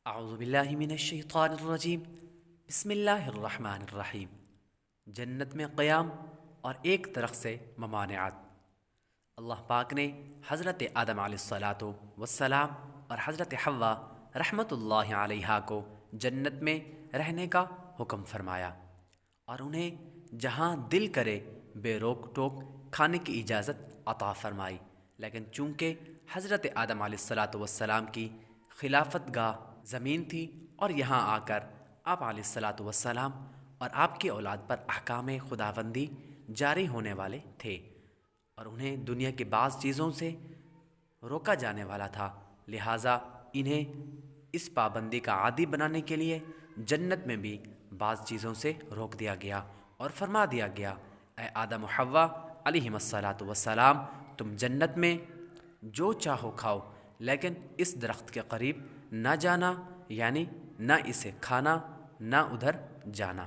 اعوذ باللہ من الشیطان الرجیم بسم اللہ الرحمن الرحیم۔ جنت میں قیام اور ایک درخت سے ممانعت۔ اللہ پاک نے حضرت آدم علیہ الصلاۃ والسلام اور حضرت حوا رحمۃ اللہ علیہا کو جنت میں رہنے کا حکم فرمایا اور انہیں جہاں دل کرے بے روک ٹوک کھانے کی اجازت عطا فرمائی، لیکن چونکہ حضرت آدم علیہ الصلاۃ والسلام کی خلافت گاہ زمین تھی اور یہاں آ کر آپ علیہ الصلاۃ والسلام اور آپ کی اولاد پر احکام خداوندی جاری ہونے والے تھے اور انہیں دنیا کی بعض چیزوں سے روکا جانے والا تھا، لہٰذا انہیں اس پابندی کا عادی بنانے کے لیے جنت میں بھی بعض چیزوں سے روک دیا گیا اور فرما دیا گیا، اے آدم و حوا علیہم الصلاۃ والسلام، تم جنت میں جو چاہو کھاؤ، لیکن اس درخت کے قریب نہ جانا، یعنی نہ اسے کھانا نہ ادھر جانا۔